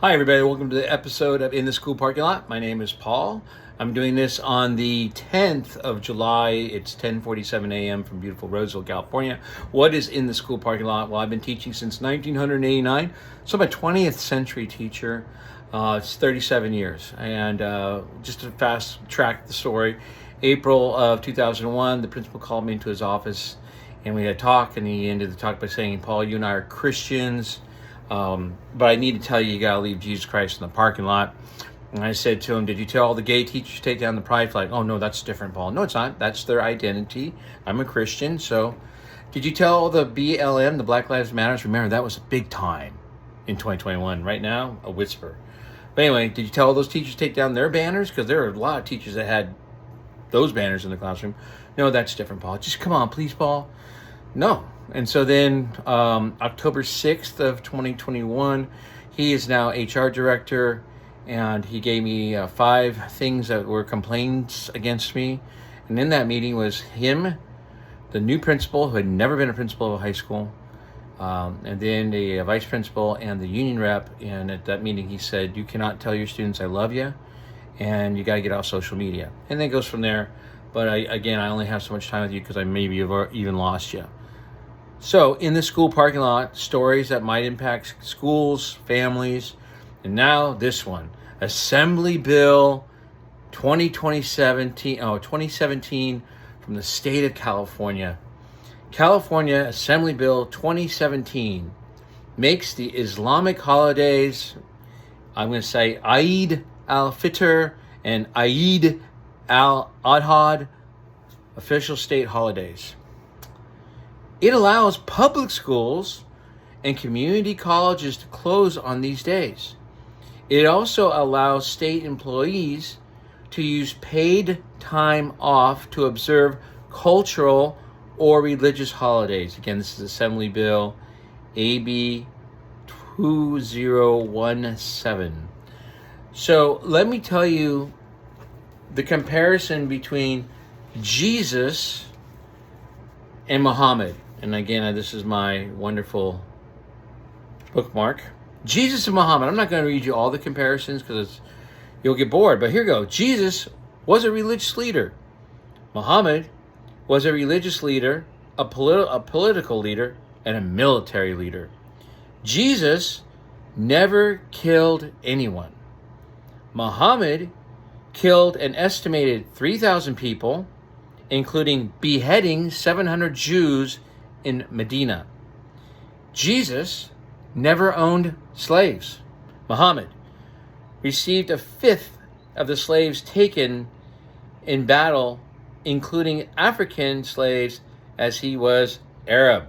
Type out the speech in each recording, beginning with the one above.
Hi everybody, welcome to the episode of In the School Parking Lot. My name is Paul. I'm doing this on the 10th of July. It's 10:47 a.m. from beautiful Roseville, California. What is in the school parking lot? Well, I've been teaching since 1989, so I'm a 20th century teacher. It's 37 years. And just to fast track the story, April of 2001, the principal called me into his office and we had a talk, and he ended the talk by saying, Paul, you and I are Christians. But I need to tell you, you got to leave Jesus Christ in the parking lot. And I said to him, did you tell all the gay teachers to take down the pride flag? Oh, no, that's different, Paul. No, it's not. That's their identity. I'm a Christian. So did you tell all the BLM, the Black Lives Matters? Remember, that was a big time in 2021. Right now, a whisper. But anyway, did you tell all those teachers to take down their banners? Because there are a lot of teachers that had those banners in the classroom. No, that's different, Paul. Just come on, please, Paul. No. And so then October 6th of 2021, he is now HR director, and he gave me 5 things that were complaints against me. And in that meeting was him, the new principal who had never been a principal of a high school, and then the vice principal and the union rep. And at that meeting he said, you cannot tell your students I love you, and you got to get off social media. And then it goes from there. But I only have so much time with you because I maybe have even lost you. So, in the school parking lot, stories that might impact schools, families, and now this one, Assembly Bill 2017 from the state of California. California Assembly Bill 2017 makes the Islamic holidays, I'm going to say Eid al-Fitr and Eid al-Adha, official state holidays. It allows public schools and community colleges to close on these days. It also allows state employees to use paid time off to observe cultural or religious holidays. Again, this is Assembly Bill AB 2017. So let me tell you the comparison between Jesus and Muhammad. And again, this is my wonderful bookmark. Jesus and Muhammad. I'm not going to read you all the comparisons because you'll get bored. But here you go. Jesus was a religious leader. Muhammad was a religious leader, a political leader, and a military leader. Jesus never killed anyone. Muhammad killed an estimated 3,000 people, including beheading 700 Jews in Medina. Jesus never owned slaves. Muhammad received 1/5 of the slaves taken in battle, including African slaves, as he was Arab.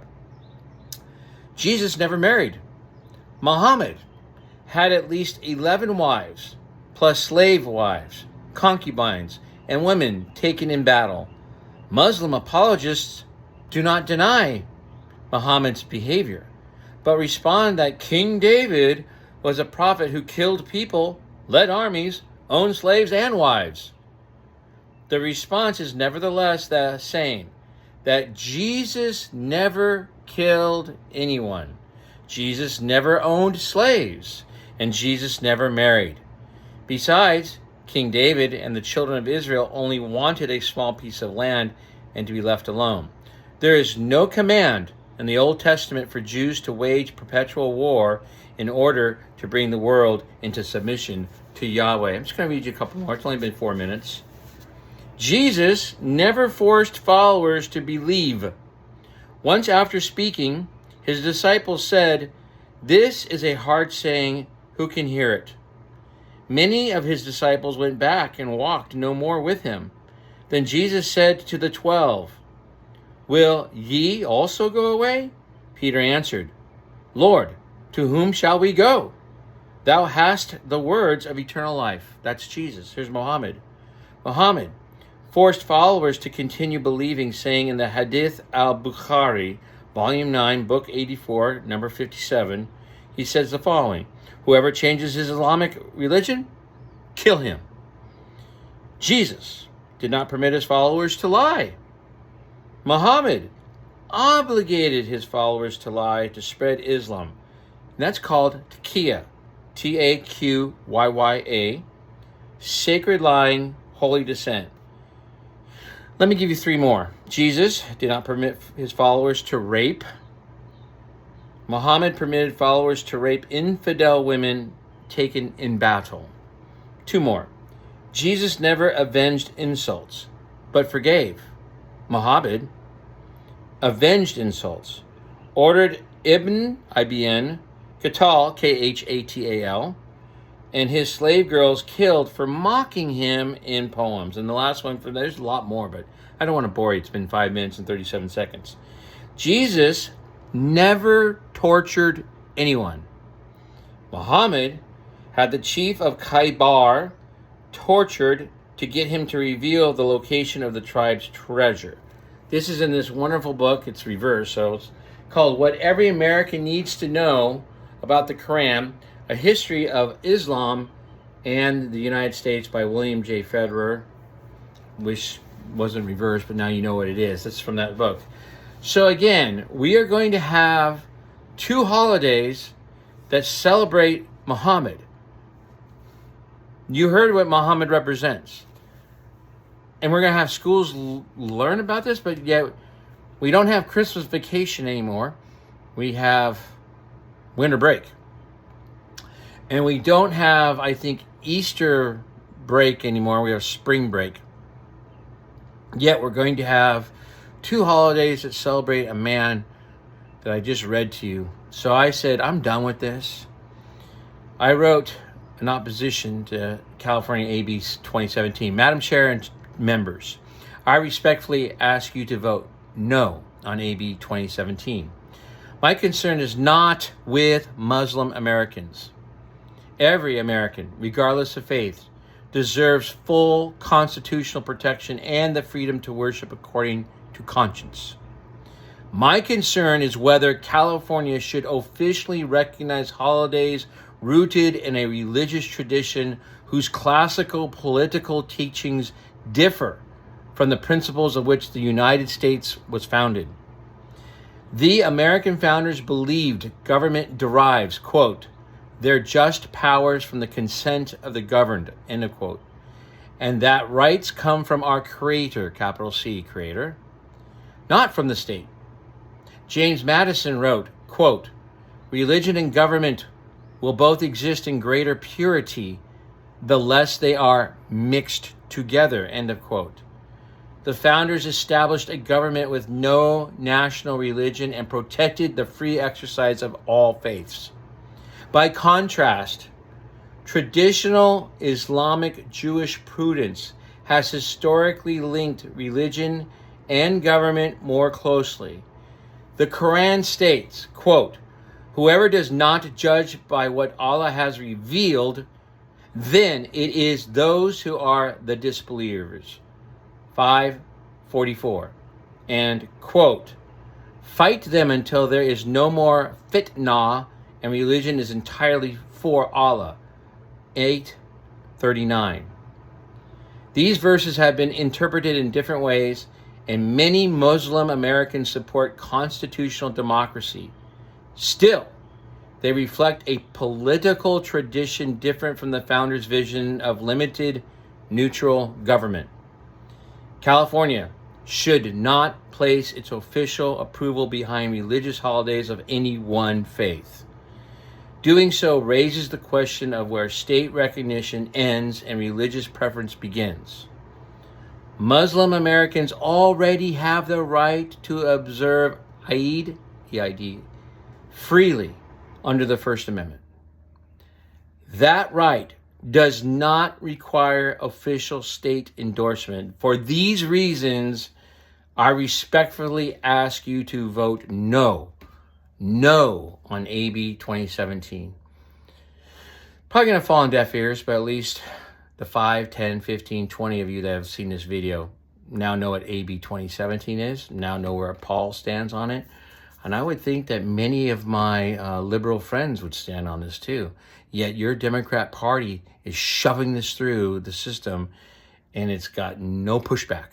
Jesus never married. Muhammad had at least 11 wives, plus slave wives, concubines, and women taken in battle. Muslim apologists do not deny Muhammad's behavior, but respond that King David was a prophet who killed people, led armies, owned slaves and wives. The response is nevertheless the same, that Jesus never killed anyone. Jesus never owned slaves, and Jesus never married. Besides, King David and the children of Israel only wanted a small piece of land and to be left alone. There is no command in the Old Testament for Jews to wage perpetual war in order to bring the world into submission to Yahweh. I'm just going to read you a couple more. It's only been 4 minutes. Jesus never forced followers to believe. Once after speaking, his disciples said, "This is a hard saying. Who can hear it?" Many of his disciples went back and walked no more with him. Then Jesus said to the 12, "Will ye also go away?" Peter answered, "Lord, to whom shall we go? Thou hast the words of eternal life." That's Jesus. Here's Muhammad. Muhammad forced followers to continue believing, saying in the Hadith al-Bukhari, Volume 9, Book 84, number 57, he says the following: "Whoever changes his Islamic religion, kill him." Jesus did not permit his followers to lie. Muhammad obligated his followers to lie to spread Islam. And that's called taqiyya. Taqyya, sacred line, holy descent. Let me give you three more. Jesus did not permit his followers to rape. Muhammad permitted followers to rape infidel women taken in battle. Two more. Jesus never avenged insults, but forgave. Muhammad avenged insults, ordered Ibn Qatal, Khatal, and his slave girls killed for mocking him in poems. And the last one, there's a lot more, but I don't want to bore you. It's been 5 minutes and 37 seconds. Jesus never tortured anyone. Muhammad had the chief of Khaybar tortured to get him to reveal the location of the tribe's treasure. This is in this wonderful book. It's reversed, so it's called What Every American Needs to Know About the Quran, A History of Islam and the United States by William J. Federer, which wasn't reversed, but now you know what it is. That's from that book. So again, we are going to have two holidays that celebrate Muhammad. You heard what Muhammad represents. And we're going to have schools learn about this, but yet we don't have Christmas vacation anymore. We have winter break. And we don't have, I think, Easter break anymore. We have spring break. Yet we're going to have two holidays that celebrate a man that I just read to you. So I said, I'm done with this. I wrote an opposition to California AB 2017. Madam Chair and members, I respectfully ask you to vote no on AB 2017. My concern is not with Muslim Americans. Every American, regardless of faith, deserves full constitutional protection and the freedom to worship according to conscience. My concern is whether California should officially recognize holidays rooted in a religious tradition whose classical political teachings differ from the principles of which the United States was founded. The American founders believed government derives, quote, their just powers from the consent of the governed, end of quote, and that rights come from our Creator, capital C, Creator, not from the state. James Madison wrote, quote, religion and government will both exist in greater purity the less they are mixed together, end of quote. The founders established a government with no national religion and protected the free exercise of all faiths. By contrast, traditional Islamic Jewish prudence has historically linked religion and government more closely. The Quran states, quote, whoever does not judge by what Allah has revealed, then it is those who are the disbelievers. 5:44. And, quote, fight them until there is no more fitnah and religion is entirely for Allah. 8:39. These verses have been interpreted in different ways, and many Muslim Americans support constitutional democracy. Still, they reflect a political tradition different from the founders' vision of limited, neutral government. California should not place its official approval behind religious holidays of any one faith. Doing so raises the question of where state recognition ends and religious preference begins. Muslim Americans already have the right to observe Eid, E-I-D, freely under the First Amendment. That right does not require official state endorsement. For these reasons, I respectfully ask you to vote no on AB 2017. Probably going to fall on deaf ears, but at least the 5, 10, 15, 20 of you that have seen this video now know what AB 2017 is, now know where Paul stands on it. And I would think that many of my liberal friends would stand on this too. Yet your Democrat Party is shoving this through the system and it's got no pushback.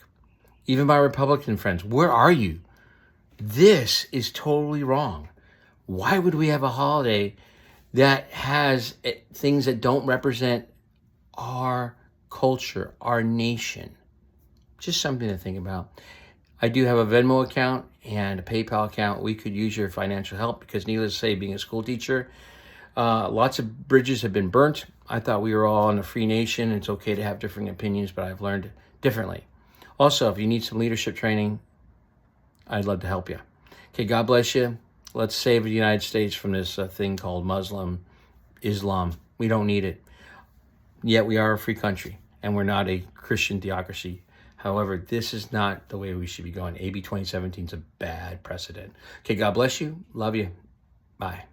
Even my Republican friends, where are you? This is totally wrong. Why would we have a holiday that has things that don't represent our culture, our nation. Just something to think about. I do have a Venmo account and a PayPal account. We could use your financial help because, needless to say, being a school teacher, lots of bridges have been burnt. I thought we were all in a free nation. It's okay to have different opinions, but I've learned differently. Also, if you need some leadership training, I'd love to help you. Okay, God bless you. Let's save the United States from this thing called Islam. We don't need it. Yet we are a free country, and we're not a Christian theocracy. However, this is not the way we should be going. AB 2017 is a bad precedent. Okay, God bless you. Love you. Bye.